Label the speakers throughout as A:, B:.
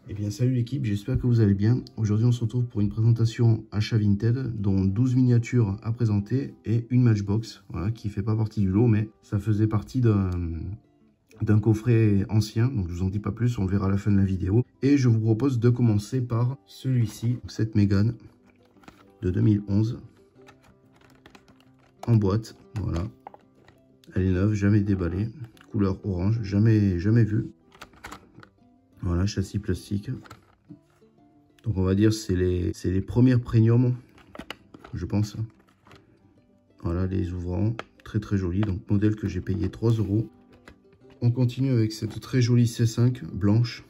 A: Eh bien salut l'équipe, j'espère que vous allez bien. Aujourd'hui on se retrouve pour une présentation achat Vinted, dont 12 miniatures à présenter et une Matchbox, voilà, qui fait pas partie du lot, mais ça faisait partie d'un coffret ancien, donc je vous en dis pas plus, on le verra à la fin de la vidéo. Et je vous propose de commencer par celui-ci, cette Mégane de 2011, en boîte, voilà. Elle est neuve, jamais déballée, couleur orange, jamais vue. Voilà, châssis plastique. Donc on va dire c'est les premières premium, je pense. Voilà les ouvrants, très joli. Donc modèle que j'ai payé 3 €. On continue avec cette très jolie C5 blanche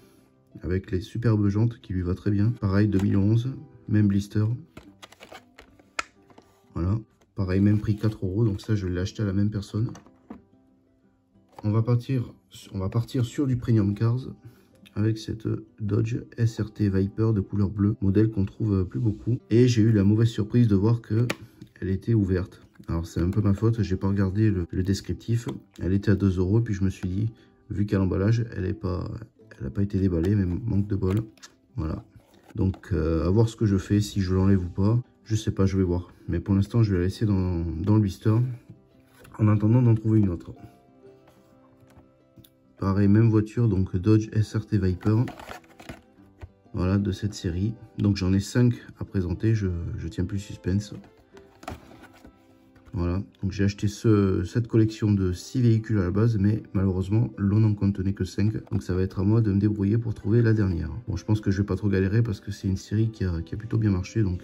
A: avec les superbes jantes qui lui va très bien. Pareil 2011, même blister. Voilà, pareil même prix 4 €. Donc ça je l'ai acheté à la même personne. On va partir sur du Premium Cars avec cette Dodge SRT Viper de couleur bleue, modèle qu'on trouve plus beaucoup. Et j'ai eu la mauvaise surprise de voir que elle était ouverte. Alors c'est un peu ma faute, j'ai pas regardé le descriptif. Elle était à 2 €, puis je me suis dit, vu qu'à l'emballage, elle n'a pas été déballée, mais manque de bol. Voilà. Donc à voir ce que je fais, si je l'enlève ou pas. Je sais pas, je vais voir. Mais pour l'instant, je vais la laisser dans le blister, en attendant d'en trouver une autre. Pareil, même voiture, donc Dodge SRT Viper. Voilà, de cette série. Donc j'en ai 5 à présenter, je tiens plus suspense. Voilà, donc j'ai acheté cette collection de 6 véhicules à la base, mais malheureusement, l'on n'en contenait que 5. Donc ça va être à moi de me débrouiller pour trouver la dernière. Bon, je pense que je vais pas trop galérer parce que c'est une série qui a plutôt bien marché, donc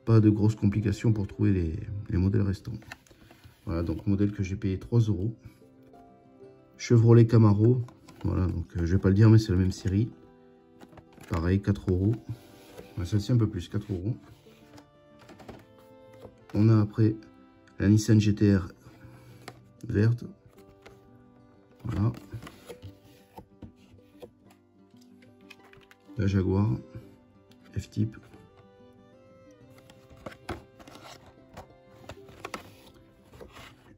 A: pas de grosses complications pour trouver les modèles restants. Voilà, donc modèle que j'ai payé 3 €. Chevrolet Camaro, voilà, donc je vais pas le dire, mais c'est la même série. Pareil, 4 €. Celle-ci un peu plus, 4 €. On a après la Nissan GT-R verte. Voilà. La Jaguar F-Type.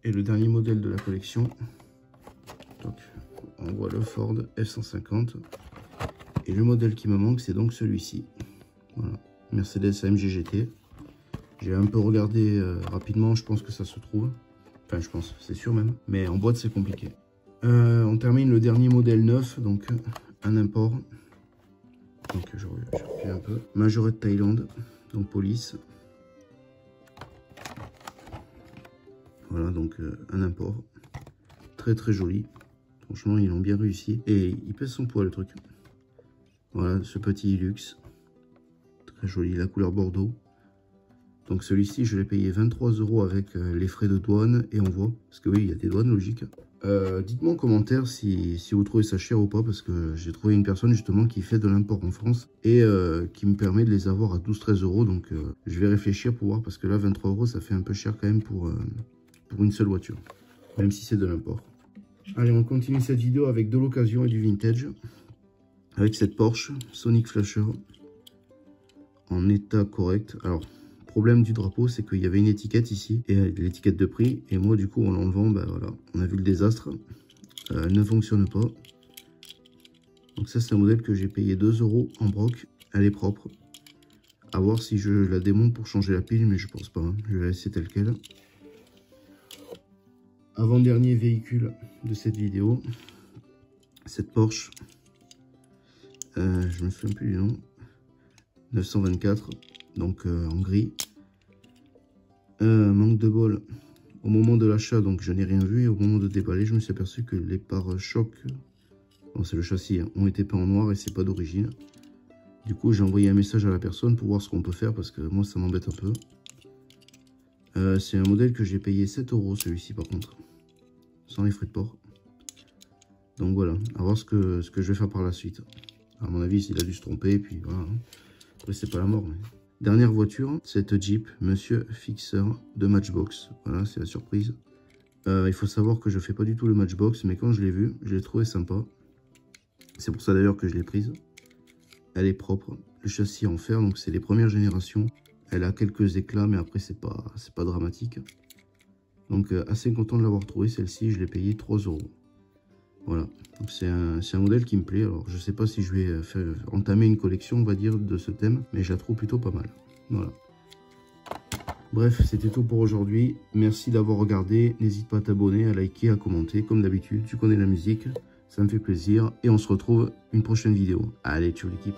A: Et le dernier modèle de la collection. Donc, on voit le Ford F-150. Et le modèle qui me manque, c'est donc celui-ci. Voilà. Mercedes AMG GT. J'ai un peu regardé rapidement, je pense que ça se trouve. Enfin, je pense, c'est sûr même. Mais en boîte, c'est compliqué. On termine le dernier modèle neuf, donc un import. Donc, je refais un peu. Majorette Thaïlande, donc police. Voilà, donc un import. Très joli. Franchement, ils l'ont bien réussi. Et il pèse son poids, le truc. Voilà, ce petit Hilux. Très joli, la couleur bordeaux. Donc celui-ci, je l'ai payé 23 € avec les frais de douane et envoi. Parce que oui, il y a des douanes, logiques. Dites-moi en commentaire si vous trouvez ça cher ou pas. Parce que j'ai trouvé une personne justement qui fait de l'import en France. Et qui me permet de les avoir à 12-13 €. Donc je vais réfléchir pour voir. Parce que là, 23 €, ça fait un peu cher quand même pour une seule voiture. Même si c'est de l'import. Allez, on continue cette vidéo avec de l'occasion et du vintage. Avec cette Porsche Sonic Flasher. En état correct. Alors... problème du drapeau, c'est qu'il y avait une étiquette ici, et l'étiquette de prix, et moi du coup en l'enlevant, ben voilà, on a vu le désastre, elle ne fonctionne pas. Donc ça c'est un modèle que j'ai payé 2 € en broc, elle est propre. À voir si je la démonte pour changer la pile, mais je pense pas, hein. Je vais la laisser telle quelle. Avant-dernier véhicule de cette vidéo, cette Porsche, je me souviens plus du nom, 924. Donc en gris. Manque de bol au moment de l'achat, donc je n'ai rien vu, et au moment de déballer je me suis aperçu que les pare-chocs, bon, c'est le châssis, hein, ont été peints en noir et c'est pas d'origine. Du coup j'ai envoyé un message à la personne pour voir ce qu'on peut faire, parce que moi ça m'embête un peu. C'est un modèle que j'ai payé 7 € celui-ci par contre, sans les frais de port. Donc voilà, à voir ce que je vais faire par la suite. À mon avis il a dû se tromper, et puis voilà, hein. Après c'est pas la mort, mais... Dernière voiture, cette Jeep Monsieur Fixer de Matchbox. Voilà, c'est la surprise. Il faut savoir que je fais pas du tout le Matchbox, mais quand je l'ai vu, je l'ai trouvé sympa. C'est pour ça d'ailleurs que je l'ai prise. Elle est propre. Le châssis en fer, donc c'est les premières générations. Elle a quelques éclats, mais après c'est pas dramatique. Donc assez content de l'avoir trouvée, celle-ci, je l'ai payée 3 €. Voilà, donc c'est un modèle qui me plaît. Alors je sais pas si je vais entamer une collection, on va dire, de ce thème, mais je la trouve plutôt pas mal. Voilà. Bref, c'était tout pour aujourd'hui. Merci d'avoir regardé. N'hésite pas à t'abonner, à liker, à commenter. Comme d'habitude, tu connais la musique. Ça me fait plaisir. Et on se retrouve une prochaine vidéo. Allez, ciao l'équipe.